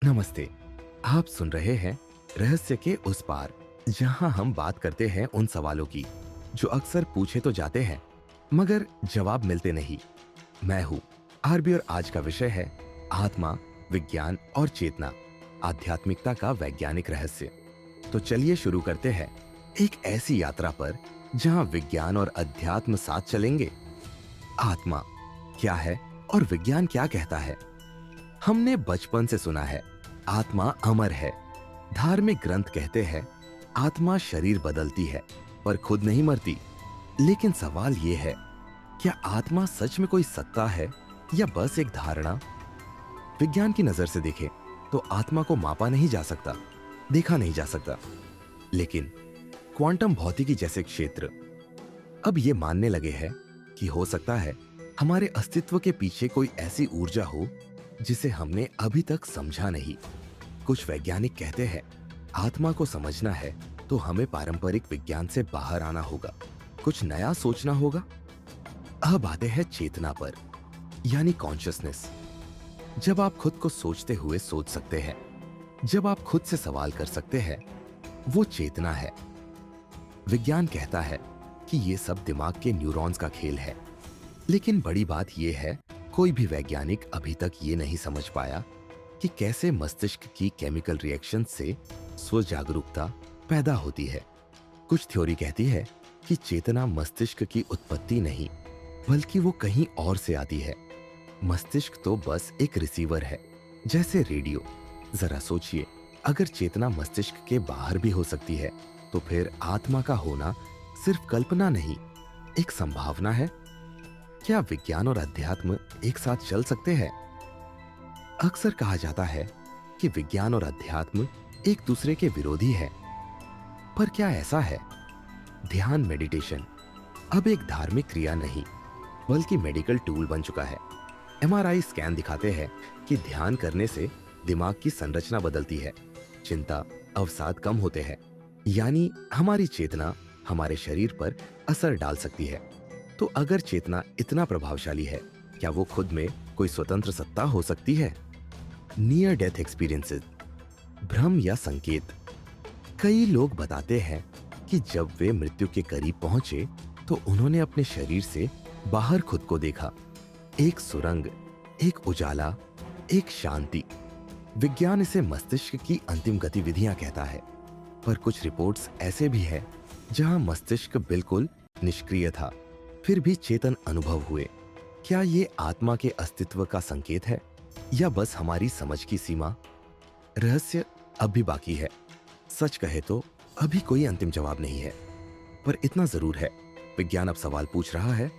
नमस्ते। आप सुन रहे हैं रहस्य के उस पार, जहां हम बात करते हैं उन सवालों की जो अक्सर पूछे तो जाते हैं मगर जवाब मिलते नहीं। मैं हूं आरबी और आज का विषय है आत्मा, विज्ञान और चेतना, आध्यात्मिकता का वैज्ञानिक रहस्य। तो चलिए शुरू करते हैं एक ऐसी यात्रा पर जहां विज्ञान और अध्यात्म साथ चलेंगे। आत्मा क्या है और विज्ञान क्या कहता है? हमने बचपन से सुना है आत्मा अमर है। धार्मिक ग्रंथ कहते हैं आत्मा शरीर बदलती है पर खुद नहीं मरती। लेकिन सवाल यह है, क्या आत्मा सच में कोई सत्ता है या बस एक धारणा? विज्ञान की नजर से देखें तो आत्मा को मापा नहीं जा सकता, देखा नहीं जा सकता। लेकिन क्वांटम भौतिकी जैसे क्षेत्र अब ये मानने लगे हैं कि हो सकता है हमारे अस्तित्व के पीछे कोई ऐसी ऊर्जा हो जिसे हमने अभी तक समझा नहीं। कुछ वैज्ञानिक कहते हैं आत्मा को समझना है तो हमें पारंपरिक विज्ञान से बाहर आना होगा, कुछ नया सोचना होगा। अब आते हैं चेतना पर, यानी कॉन्शियसनेस। जब आप खुद को सोचते हुए सोच सकते हैं, जब आप खुद से सवाल कर सकते हैं, वो चेतना है। विज्ञान कहता है कि ये सब दिमाग के न्यूरॉन्स का खेल है। लेकिन बड़ी बात यह है, कोई भी वैज्ञानिक अभी तक ये नहीं समझ पाया कि कैसे मस्तिष्क की केमिकल रिएक्शन से स्वजागरूकता पैदा होती है। कुछ थ्योरी कहती है कि चेतना मस्तिष्क की उत्पत्ति नहीं, बल्कि वो कहीं और से आती है। मस्तिष्क तो बस एक रिसीवर है, जैसे रेडियो। जरा सोचिए, अगर चेतना मस्तिष्क के बाहर भी हो सकती है तो फिर आत्मा का होना सिर्फ कल्पना नहीं, एक संभावना है। क्या विज्ञान और अध्यात्म एक साथ चल सकते हैं? अक्सर कहा जाता है कि विज्ञान और अध्यात्म एक दूसरे के विरोधी हैं। पर क्या ऐसा है? ध्यान, मेडिटेशन अब एक धार्मिक क्रिया नहीं, बल्कि मेडिकल टूल बन चुका है। एमआरआई स्कैन दिखाते हैं कि ध्यान करने से दिमाग की संरचना बदलती है, चिंता, अवसाद कम होते हैं। यानी हमारी चेतना हमारे शरीर पर असर डाल सकती है। तो अगर चेतना इतना प्रभावशाली है, क्या वो खुद में कोई स्वतंत्र सत्ता हो सकती है? नियर डेथ एक्सपीरियंसेस, भ्रम या संकेत। कई लोग बताते हैं कि जब वे मृत्यु के करीब पहुंचे तो उन्होंने अपने शरीर से बाहर खुद को देखा। एक सुरंग, एक उजाला, एक शांति। विज्ञान इसे मस्तिष्क की अंतिम गतिविधियां कहता है, पर कुछ रिपोर्ट्स ऐसे भी है जहां मस्तिष्क बिल्कुल निष्क्रिय था, फिर भी चेतन अनुभव हुए। क्या ये आत्मा के अस्तित्व का संकेत है या बस हमारी समझ की सीमा? रहस्य अब भी बाकी है। सच कहे तो अभी कोई अंतिम जवाब नहीं है, पर इतना जरूर है, विज्ञान अब सवाल पूछ रहा है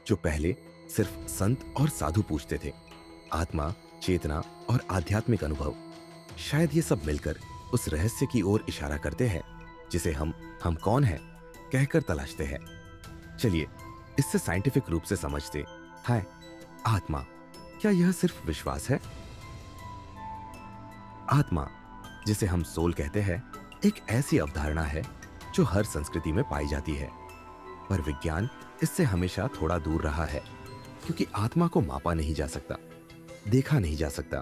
जो पहले सिर्फ संत और साधु पूछते थे। आत्मा, चेतना और आध्यात्मिक अनुभव, शायद ये सब मिलकर उस रहस्य की ओर इशारा करते हैं जिसे हम कौन हैं कहकर तलाशते हैं। चलिए इससे साइंटिफिक रूप से समझते हैं। आत्मा, क्या यह सिर्फ विश्वास है? आत्मा, जिसे हम सोल कहते हैं, एक ऐसी अवधारणा है जो हर संस्कृति में पाई जाती है। पर विज्ञान इससे हमेशा थोड़ा दूर रहा है, क्योंकि आत्मा को मापा नहीं जा सकता, देखा नहीं जा सकता।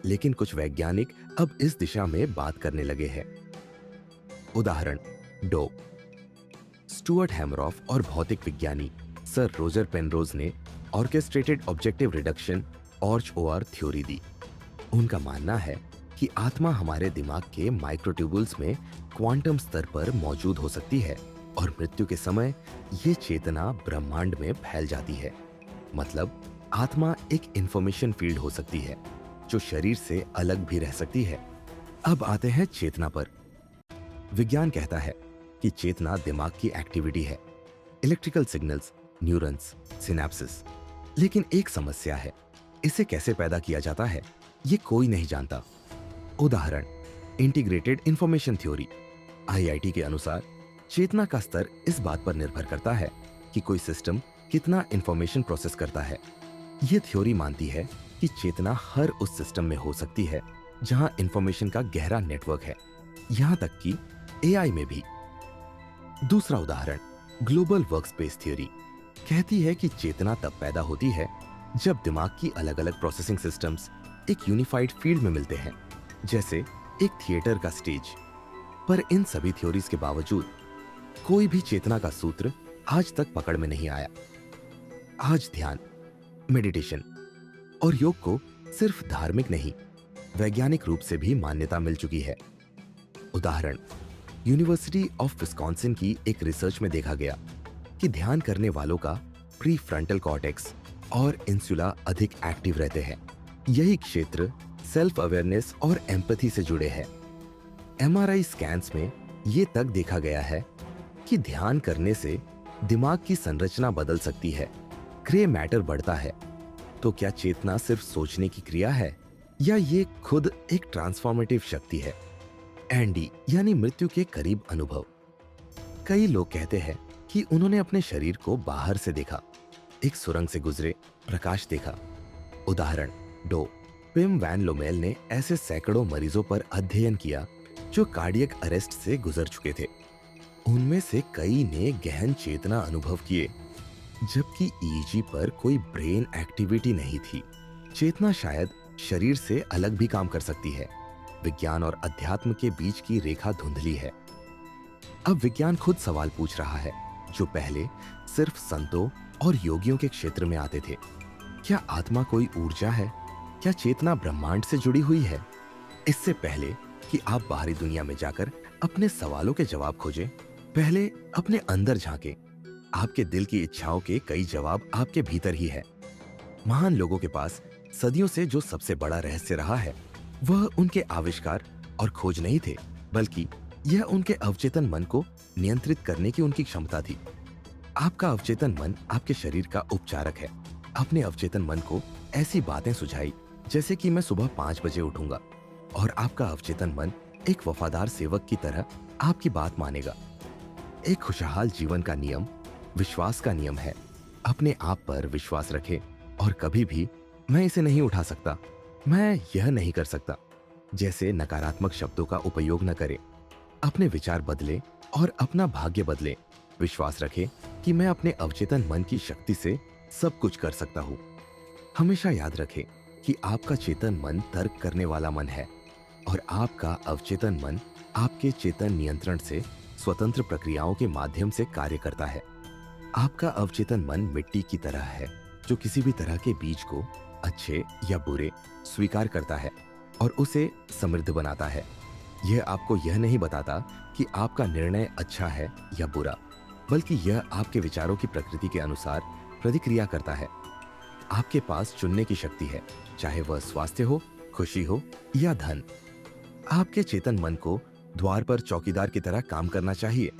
लेकिन कुछ वैज्ञानिक अब इस दिशा में बात करने लगे हैं। उदाहरण, डो, स्टुअर्ट हैमरॉफ और भौतिक विज्ञानी सर रोजर पेनरोज ने orchestrated objective reduction OR theory दी। उनका मानना है कि आत्मा हमारे दिमाग के माइक्रोट्यूबुल्स में क्वांटम स्तर पर मौजूद हो सकती है और मृत्यु के समय ये चेतना ब्रह्मांड में फैल जाती है। मतलब आत्मा एक इंफॉर्मेशन फील्ड हो सकती है जो शरीर से अलग भी रह सकती है। अब आते हैं चेतना पर। विज्ञान कहता है कि चेतना दिमाग की एक्टिविटी है, इलेक्ट्रिकल सिग्नल्स, न्यूरॉन्स, सिनेप्सिस। लेकिन एक समस्या है, इसे कैसे पैदा किया जाता है ये कोई नहीं जानता। उदाहरण, इंटीग्रेटेड इंफॉर्मेशन थ्योरी IIT के अनुसार चेतना का स्तर इस बात पर निर्भर करता है कि कोई सिस्टम कितना इंफॉर्मेशन प्रोसेस करता है। यह थ्योरी मानती है कि चेतना हर उस सिस्टम में हो सकती है जहां इंफॉर्मेशन का गहरा नेटवर्क है, यहां तक कि AI में भी। दूसरा उदाहरण, ग्लोबल वर्कस्पेस थ्योरी कहती है कि चेतना तब पैदा होती है जब दिमाग की अलग अलग प्रोसेसिंग सिस्टम्स एक यूनिफाइड फील्ड में मिलते हैं। जैसे एक थिएटर का स्टेज। पर इन सभी थ्योरीज के बावजूद कोई भी चेतना का सूत्र आज तक पकड़ में नहीं आया। आज ध्यान, मेडिटेशन और योग को सिर्फ धार्मिक नहीं, वैज्ञानिक रूप से भी मान्यता मिल चुकी है। उदाहरण, यूनिवर्सिटी ऑफ विस्कॉन्सिन की एक रिसर्च में देखा गया कि ध्यान करने वालों का प्री फ्रंटल कॉर्टेक्स और इंसुला अधिक एक्टिव रहते हैं। यही क्षेत्र सेल्फ अवेयरनेस और एम्पैथी से जुड़े हैं। एमआरआई स्कैन्स में ये तक देखा गया है कि ध्यान करने से दिमाग की संरचना बदल सकती है, ग्रे मैटर बढ़ता है। तो क्या चेतना सिर्फ सोचने की क्रिया है या ये खुद एक ट्रांसफॉर्मेटिव शक्ति है? एंडी यानी मृत्यु के करीब अनुभव। कई लोग कहते हैं कि उन्होंने अपने शरीर को बाहर से देखा, एक सुरंग से गुजरे प्रकाश देखा। उदाहरण, डो पिम वैन लोमेल ने ऐसे सैकड़ों मरीजों पर अध्ययन किया जो कार्डियक अरेस्ट से गुजर चुके थे। उनमें से कई ने गहन चेतना अनुभव किए, जबकि ईईजी पर कोई ब्रेन एक्टिविटी नहीं थी। चेतना शायद शरीर से अलग भी काम कर सकती है। विज्ञान और अध्यात्म के बीच की रेखा धुंधली है। अब विज्ञान खुद सवाल पूछ रहा है जो पहले सिर्फ संतों और योगियों के क्षेत्र में आते थे। क्या आत्मा कोई ऊर्जा है? क्या चेतना ब्रह्मांड से जुड़ी हुई है? इससे पहले कि आप बाहरी दुनिया में जाकर अपने सवालों के जवाब खोजें, पहले अपने अंदर झांकें। आपके दिल की इच्छाओं के कई जवाब आपके भीतर ही है। महान लोगों के पास सदियों से जो सबसे बड़ा रहस्य रहा है वह उनके आविष्कार और खोज नहीं थे, बल्कि यह उनके अवचेतन मन को नियंत्रित करने की उनकी क्षमता थी। आपका अवचेतन मन आपके शरीर का उपचारक है। अपने अवचेतन मन को ऐसी बातें सुझाई जैसे कि मैं सुबह 5 बजे उठूंगा, और आपका अवचेतन मन एक वफादार सेवक की तरह आपकी बात मानेगा। एक खुशहाल जीवन का नियम विश्वास का नियम है। अपने आप पर विश्वास रखें और कभी भी मैं इसे नहीं उठा सकता, मैं यह नहीं कर सकता जैसे नकारात्मक शब्दों का उपयोग न करें। अपने विचार बदलें और अपना भाग्य बदलें। विश्वास रखें कि मैं अपने अवचेतन मन की शक्ति से सब कुछ कर सकता हूँ। हमेशा याद रखें कि आपका चेतन मन तर्क करने वाला मन है और आपका अवचेतन मन आपके चेतन नियंत्रण से स्वतंत्र प्रक्रियाओं के माध्यम से कार्य करता है। आपका अवचेतन मन मिट्टी की तरह है जो किसी भी तरह के बीज को, अच्छे या बुरे, स्वीकार करता है और उसे समृद्ध बनाता है। यह आपको यह नहीं बताता कि आपका निर्णय अच्छा है या बुरा, बल्कि यह आपके विचारों की प्रकृति के अनुसार प्रतिक्रिया करता है। आपके पास चुनने की शक्ति है, चाहे वह स्वास्थ्य हो, खुशी हो या धन। आपके चेतन मन को द्वार पर चौकीदार की तरह काम करना चाहिए,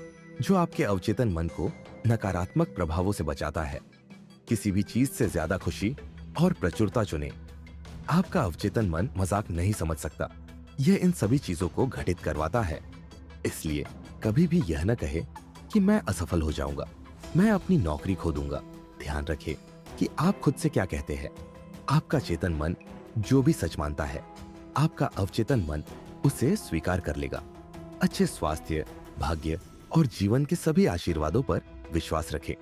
जो आपके अवचेतन मन को नकारात्मक प्रभावों से बचाता है। किसी भी चीज से ज्यादा खुशी और प्रचुरता चुने। आपका अवचेतन मन मजाक नहीं समझ सकता, यह इन सभी चीजों को घटित करवाता है। इसलिए कभी भी यह न कहे कि मैं असफल हो जाऊंगा, मैं अपनी नौकरी खो दूंगा। ध्यान रखें कि आप खुद से क्या कहते हैं। आपका चेतन मन जो भी सच मानता है, आपका अवचेतन मन उसे स्वीकार कर लेगा। अच्छे स्वास्थ्य, भाग्य और जीवन के सभी आशीर्वादों पर विश्वास रखें।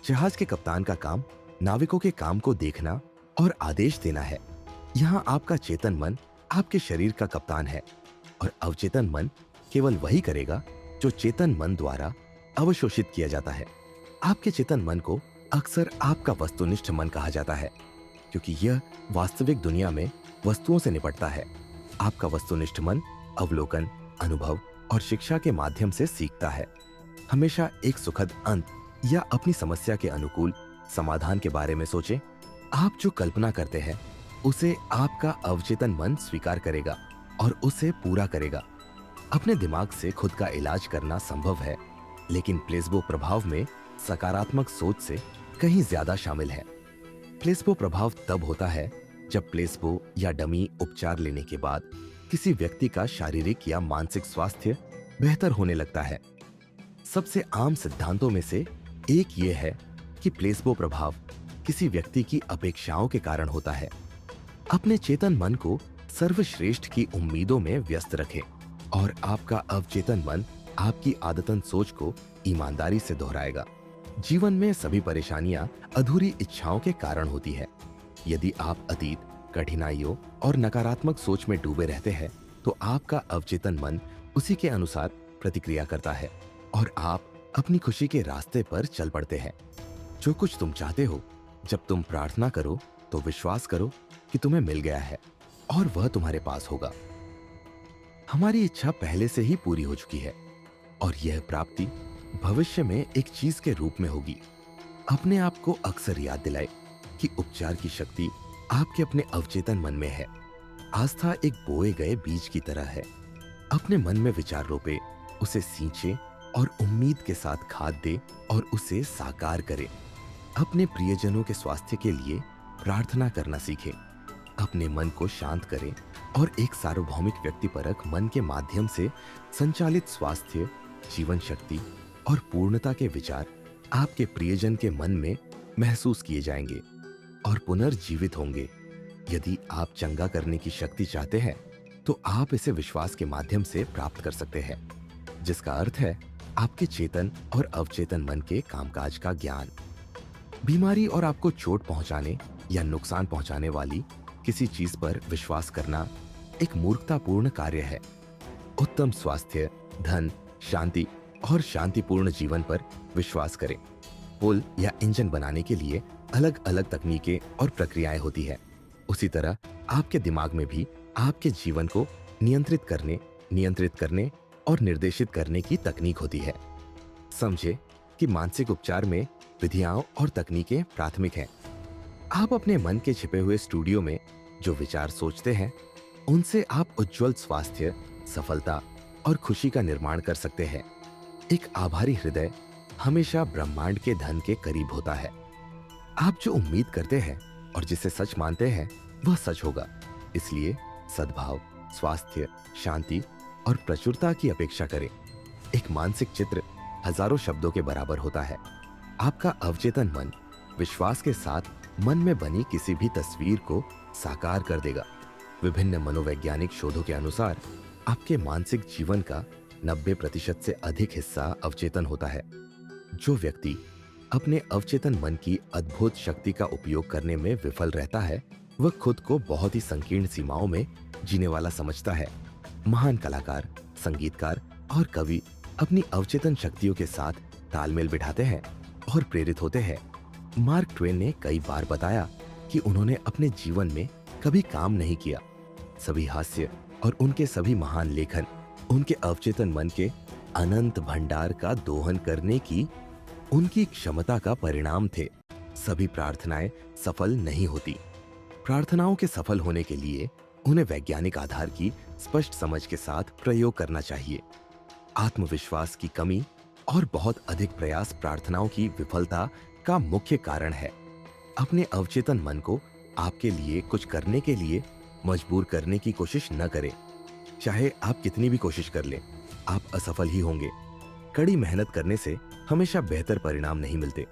जहाज के कप्तान का काम नाविकों के काम को देखना और आदेश देना है। यहाँ आपका चेतन मन आपके शरीर का कप्तान है और अवचेतन मन केवल वही करेगा जो चेतन मन द्वारा अवशोषित किया जाता है। आपके चेतन मन को अक्सर आपका वस्तुनिष्ठ मन कहा जाता है, क्योंकि यह वास्तविक दुनिया में वस्तुओं से निपटता है। आपका वस्तुनिष्ठ मन अवलोकन, अनुभव और शिक्षा के माध्यम से सीखता है। हमेशा एक सुखद अंत या अपनी समस्या के अनुकूल समाधान के बारे में सोचें। आप जो कल्पना करते हैं उसे आपका अवचेतन मन स्वीकार करेगा और उसे पूरा करेगा। अपने दिमाग से खुद का इलाज करना संभव है, लेकिन प्लेसबो प्रभाव में सकारात्मक सोच से कहीं ज्यादा शामिल है। प्लेसबो प्रभाव तब होता है जब प्लेसबो या डमी उपचार लेने के बाद किसी व्यक्ति का शारीरिक या मानसिक स्वास्थ्य बेहतर होने लगता है। सबसे आम सिद्धांतों में से एक ये है कि प्लेसबो प्रभाव किसी व्यक्ति की अपेक्षाओं के कारण होता है। अपने चेतन मन को सर्वश्रेष्ठ की उम्मीदों में व्यस्त रखें और आपका अवचेतन मन आपकी आदतन सोच को ईमानदारी से दोहराएगा। जीवन में सभी परेशानियां अधूरी इच्छाओं के कारण होती है। यदि आप अतीत, कठिनाइयों और नकारात्मक सोच में डूबे रहते हैं तो आपका अवचेतन मन उसी के अनुसार प्रतिक्रिया करता है और आप अपनी खुशी के रास्ते पर चल पड़ते हैं। जो कुछ तुम चाहते हो, जब तुम प्रार्थना करो तो विश्वास करो कि तुम्हें मिल गया है और वह तुम्हारे पास होगा। हमारी इच्छा पहले से ही पूरी हो चुकी है और यह प्राप्ति भविष्य में एक चीज के रूप में होगी। अपने आप को अक्सर याद दिलाए कि उपचार की शक्ति आपके अपने अवचेतन मन में है। आस्था एक बोए गए बीज की तरह है। अपने मन में विचार रोपे, उसे सींचे और उम्मीद के साथ खाद दे और उसे साकार करे। अपने प्रियजनों के स्वास्थ्य के लिए प्रार्थना करना सीखें। अपने मन को शांत करें और एक सार्वभौमिक व्यक्तिपरक मन के माध्यम से संचालित स्वास्थ्य, जीवन शक्ति और पूर्णता के विचार आपके प्रियजन के मन में महसूस किए जाएंगे और पुनर्जीवित होंगे। यदि आप चंगा करने की शक्ति चाहते हैं तो आप इसे विश्वास के माध्यम से प्राप्त कर सकते हैं, जिसका अर्थ है आपके चेतन और अवचेतन मन के कामकाज का ज्ञान। बीमारी और आपको चोट पहुंचाने या नुकसान पहुंचाने वाली किसी चीज पर विश्वास करना एक मूर्खतापूर्ण कार्य है। उत्तम स्वास्थ्य, धन, शांति और शांतिपूर्ण जीवन पर विश्वास करें। पुल या इंजन बनाने के लिए अलग अलग तकनीकें और प्रक्रियाएं होती है। उसी तरह आपके दिमाग में भी आपके जीवन को नियंत्रित करने और निर्देशित करने की तकनीक होती है। समझे कि मानसिक उपचार में विधियां और तकनीकें प्राथमिक हैं। आप अपने मन के छिपे हुए स्टूडियो में जो विचार सोचते हैं, उनसे आप उज्जवल स्वास्थ्य, सफलता और खुशी का निर्माण कर सकते हैं। एक आभारी हृदय हमेशा ब्रह्मांड के धन के करीब होता है। आप जो उम्मीद करते हैं और जिसे सच मानते हैं, वह सच होगा। इसलिए सद्भाव, स्वास्थ्य, शांति और प्रचुरता की अपेक्षा करें। एक मानसिक चित्र हजारों शब्दों के बराबर होता है। आपका अवचेतन मन विश्वास के साथ मन में बनी किसी भी तस्वीर को साकार कर देगा। विभिन्न मनोवैज्ञानिक शोधों के अनुसार आपके मानसिक जीवन का 90% से अधिक हिस्सा अवचेतन होता है। जो व्यक्ति अपने अवचेतन मन की अद्भुत शक्ति का उपयोग करने में विफल रहता है, वह खुद को बहुत ही संकीर्ण सीमाओं में जीने वाला समझता है। महान कलाकार, संगीतकार और कवि अपनी अवचेतन शक्तियों के साथ तालमेल बिठाते हैं और प्रेरित होते हैं। मार्क ट्वेन ने कई बार बताया कि उन्होंने अपने जीवन में कभी काम नहीं किया। सभी हास्य और उनके सभी महान लेखन उनके अवचेतन मन के अनंत भंडार का दोहन करने की उनकी क्षमता का परिणाम थे। सभी प्रार्थनाएं सफल नहीं होती। प्रार्थनाओं के सफल होने के लिए उन्हें वैज्ञानिक आधार की स्पष्ट समझ के साथ प्रयोग करना चाहिए। आत्मविश्वास की कमी और बहुत अधिक प्रयास प्रार्थनाओं की विफलता का मुख्य कारण है। अपने अवचेतन मन को आपके लिए कुछ करने के लिए मजबूर करने की कोशिश न करें। चाहे आप कितनी भी कोशिश कर लें, आप असफल ही होंगे। कड़ी मेहनत करने से हमेशा बेहतर परिणाम नहीं मिलते।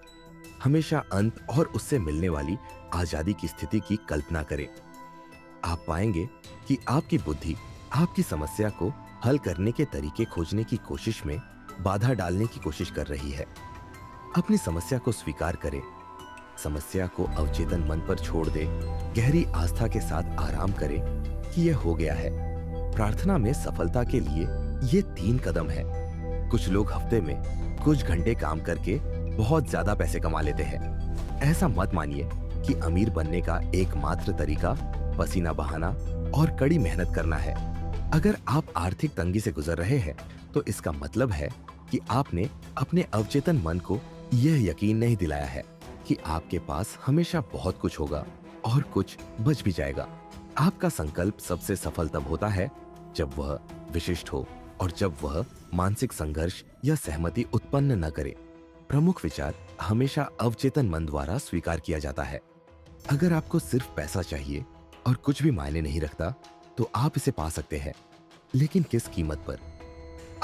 हमेशा अंत और उससे मिलने वाली आजादी की स्थिति की कल्पना करें। आप पाएंगे कि आपकी बुद्धि आपकी समस्या को हल करने के तरीके खोजने की कोशिश में बाधा डालने की कोशिश कर रही है। अपनी समस्या को स्वीकार करें। समस्या को अवचेतन मन पर छोड़ दे। गहरी आस्था के साथ आराम करें कि यह हो गया है। प्रार्थना में सफलता के लिए ये 3 कदम है। कुछ लोग हफ्ते में कुछ घंटे काम करके बहुत ज्यादा पैसे कमा लेते हैं। ऐसा मत मानिए कि अमीर बनने का एकमात्र तरीका पसीना बहाना और कड़ी मेहनत करना है। अगर आप आर्थिक तंगी से गुजर रहे हैं, तो इसका मतलब है कि आपने अपने अवचेतन मन को यह यकीन नहीं दिलाया है कि आपके पास हमेशा बहुत कुछ होगा और कुछ बच भी जाएगा। आपका संकल्प सबसे सफल तब होता है जब वह विशिष्ट हो और जब वह मानसिक संघर्ष या सहमति उत्पन्न न करे। प्रमुख विचार हमेशा अवचेतन मन द्वारा स्वीकार किया जाता है। अगर आपको सिर्फ पैसा चाहिए और कुछ भी मायने नहीं रखता, तो आप इसे पा सकते हैं, लेकिन किस कीमत पर?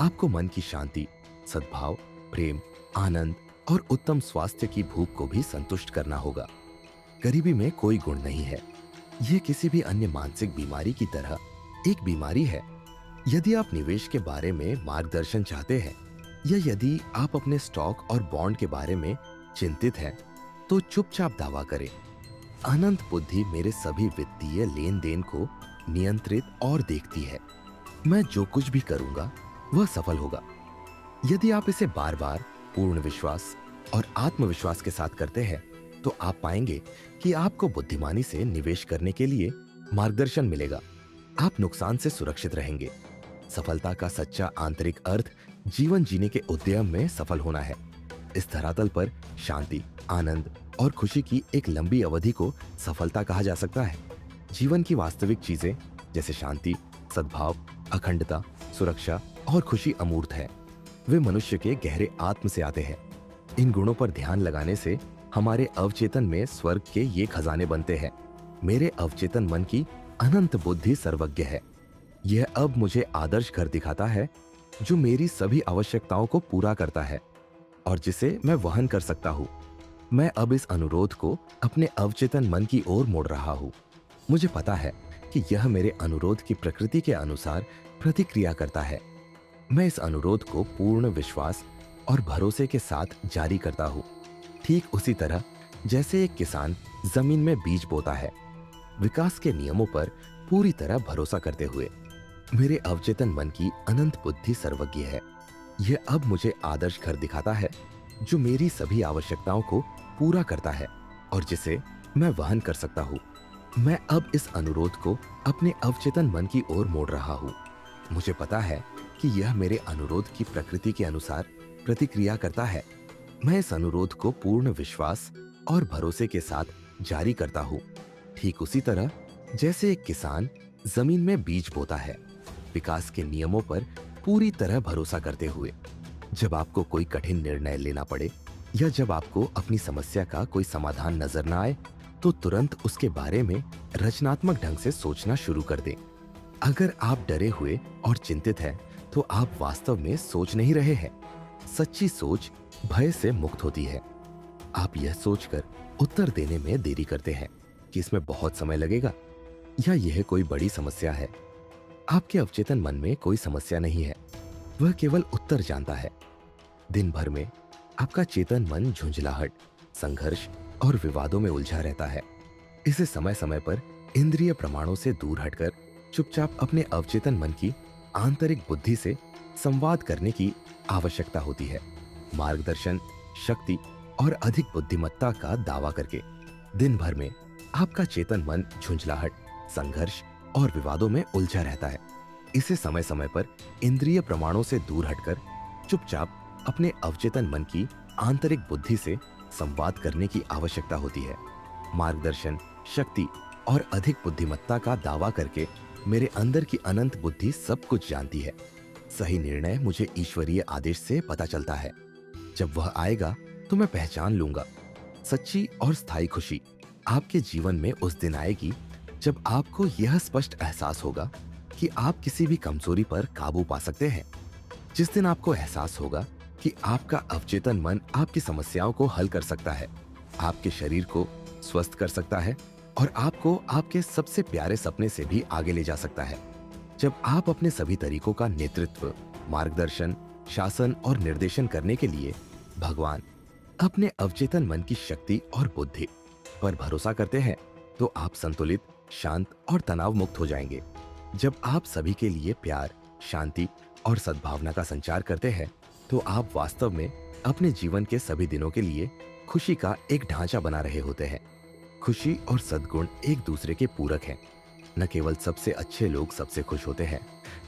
आपको मन की शांति, सद्भाव, प्रेम, आनंद और उत्तम स्वास्थ्य की भूख को भी संतुष्ट करना होगा। गरीबी में कोई गुण नहीं है। यह किसी भी अन्य मानसिक बीमारी की तरह एक बीमारी है। यदि आप निवेश के बारे में मार्गदर्शन चाहते हैं या यदि आप अपने स्टॉक और बॉन्ड के बारे में चिंतित हैं, तो चुपचाप दावा करें, अनंत बुद्धि मेरे सभी वित्तीय लेन देन को नियंत्रित और देखती है। मैं जो कुछ भी करूंगा वह सफल होगा। यदि आप इसे बार बार पूर्ण विश्वास और आत्मविश्वास के साथ करते हैं तो आप पाएंगे कि आपको बुद्धिमानी से निवेश करने के लिए मार्गदर्शन मिलेगा। आप नुकसान से सुरक्षित रहेंगे। सफलता का सच्चा आंतरिक अर्थ जीवन जीने के उद्यम में सफल होना है। इस धरातल पर शांति, आनंद और खुशी की एक लंबी अवधि को सफलता कहा जा सकता है। जीवन की वास्तविक चीजें जैसे शांति, सद्भाव, अखंडता, सुरक्षा और खुशी अमूर्त है। वे मनुष्य के गहरे आत्म से आते हैं। इन गुणों पर ध्यान लगाने से हमारे अवचेतन में स्वर्ग के ये खजाने बनते हैं। मेरे अवचेतन मन की अनंत बुद्धि सर्वज्ञ है। यह अब मुझे आदर्श घर दिखाता है जो मेरी सभी आवश्यकताओं को पूरा करता है और जिसे मैं वहन कर सकता हूँ। मैं अब इस अनुरोध को अपने अवचेतन मन की ओर मोड़ रहा हूँ। मुझे पता है कि यह मेरे अनुरोध की प्रकृति के अनुसार प्रतिक्रिया करता है। मैं इस अनुरोध को पूर्ण विश्वास और भरोसे के साथ जारी करता हूँ, ठीक उसी तरह जैसे एक किसान जमीन में बीज बोता है, विकास के नियमों पर पूरी तरह भरोसा करते हुए। मेरे अवचेतन मन की अनंत बुद्धि सर्वज्ञ है। यह अब मुझे आदर्श घर दिखाता है जो मेरी सभी आवश्यकताओं को पूरा करता है और जिसे मैं वहन कर सकता हूँ। मैं अब इस अनुरोध को अपने अवचेतन मन की ओर मोड़ रहा हूँ। मुझे पता है कि यह मेरे अनुरोध की प्रकृति के अनुसार प्रतिक्रिया करता है। मैं इस अनुरोध को पूर्ण विश्वास और भरोसे के साथ जारी करता हूँ, ठीक उसी तरह जैसे एक किसान जमीन में बीज बोता है, विकास के नियमों पर पूरी तरह भरोसा करते हुए। जब आपको कोई कठिन निर्णय लेना पड़े या जब आपको अपनी समस्या का कोई समाधान नजर न आए तो तुरंत उसके बारे में रचनात्मक ढंग से सोचना शुरू कर दें। अगर आप डरे हुए और चिंतित हैं तो आप वास्तव में सोच नहीं रहे हैं। सच्ची सोच भय से मुक्त होती है। आप यह सोचकर उत्तर देने में देरी करते हैं कि इसमें बहुत समय लगेगा या यह कोई बड़ी समस्या है। आपके अवचेतन मन में कोई समस्या नहीं है, वह केवल उत्तर जानता है। दिन भर में आपका चेतन मन झुंझलाहट, संघर्ष और विवादों में उलझा रहता है। इसे समय समय पर इंद्रिय प्रमाणों से दूर हटकर चुपचाप अपने अवचेतन मन की आंतरिक बुद्धि से संवाद करने की आवश्यकता होती है। मार्गदर्शन, शक्ति और अधिक बुद्धिमत्ता का दावा करके दिन भर में आपका चेतन मन झुंझलाहट, संघर्ष और विवादों में उलझा रहता है। इसे समय समय पर इंद्रिय प्रमाणों से दूर हटकर चुपचाप अपने अवचेतन मन की आंतरिक बुद्धि से संवाद करने की आवश्यकता होती है। मार्गदर्शन, शक्ति और अधिक बुद्धिमत्ता का दावा करके मेरे अंदर की अनंत बुद्धि सब कुछ जानती है। सही निर्णय मुझे ईश्वरीय आदेश से पता चलता है। जब वह आएगा तो मैं पहचान लूंगा। सच्ची और स्थायी खुशी आपके जीवन में उस दिन आएगी जब आपको यह स्पष्ट एहसास होगा कि आप किसी भी कमजोरी पर काबू पा सकते हैं। जिस दिन आपको एहसास होगा कि आपका अवचेतन मन आपकी समस्याओं को हल कर सकता है, आपके शरीर को स्वस्थ कर सकता है और आपको आपके सबसे प्यारे सपने से भी आगे ले जा सकता है। जब आप अपने सभी तरीकों का नेतृत्व, मार्गदर्शन, शासन और निर्देशन करने के लिए भगवान अपने अवचेतन मन की शक्ति और बुद्धि पर भरोसा करते हैं तो आप संतुलित, शांत और तनाव मुक्त हो जाएंगे। जब आप सभी के लिए प्यार, शांति और सद्भावना का संचार करते हैं तो आप वास्तव में अपने जीवन के सभी दिनों के लिए खुशी का एक ढांचा बना रहे होते हैं। खुशी और सद्गुण एक दूसरे के पूरक हैं। न केवल सबसे अच्छे लोग सबसे खुश होते हैं,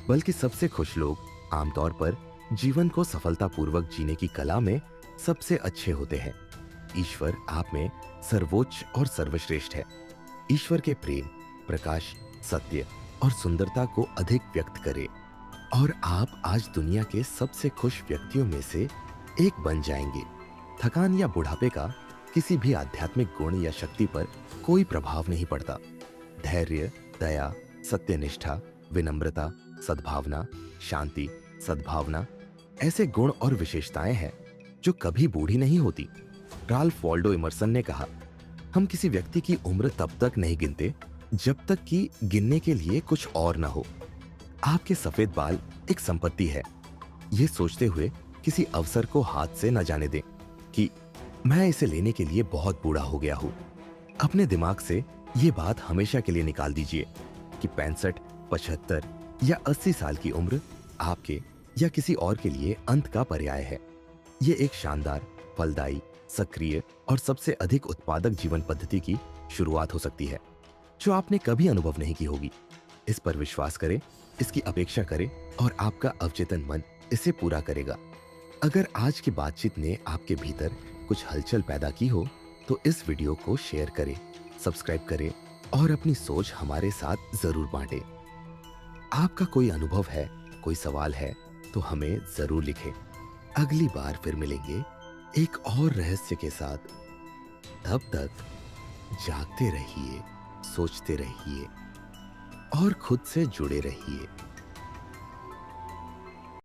बल्कि सबसे खुश लोग आमतौर पर जीवन को सफलतापूर्वक जीने की कला में सबसे अच्छे होते हैं। ईश्वर आप में सर्वोच्च और सर्वश्रेष्ठ है। ईश्वर के प्रेम, प्रकाश, सत्य और सुंदरता को अधिक व्यक्त करें और आप आज दुनिया के सबसे खुश व्यक्तियों में से एक बन जाएंगे। थकान या बुढ़ापे का किसी भी आध्यात्मिक गुण या शक्ति पर कोई प्रभाव नहीं पड़ता। धैर्य, दया, सत्यनिष्ठा, विनम्रता, सद्भावना, शांति, सद्भावना ऐसे गुण और विशेषताएं हैं जो कभी बूढ़ी नहीं होती। राल्फ वॉल्डो इमर्सन ने कहा, हम किसी व्यक्ति की उम्र तब तक नहीं गिनते जब तक कि गिनने के लिए कुछ और न हो। आपके सफेद बाल एक संपत्ति है। ये सोचते हुए किसी अवसर को हाथ से न जाने दें कि मैं इसे लेने के लिए बहुत बूढ़ा हो गया हूं। अपने दिमाग से ये बात हमेशा के लिए निकाल दीजिए कि 65, 75 या 80 साल की उम्र आपके या किसी और के लिए अंत का पर्याय है। ये एक शानदार, फलदायी, सक्रिय और सबसे अधिक उत्पादक जीवन पद्धति की शुरुआत हो सकती है, जो आपने कभी अनुभव नहीं की होगी। इस पर विश्वास करें, इसकी अपेक्षा करें और आपका अवचेतन मन इसे पूरा करेगा। अगर आज की बातचीत ने आपके भीतर कुछ हलचल पैदा की हो, तो इस वीडियो को शेयर करें, सब्सक्राइब करें और अपनी सोच हमारे साथ जरूर बांटें। आपका कोई अनुभव है, कोई सवाल है, तो हमें जरूर लिखें। अगली बार फिर मिलेंगे एक और रहस्य के साथ। तब तक जागते रहिए, सोचते रहिए और खुद से जुड़े रहिए।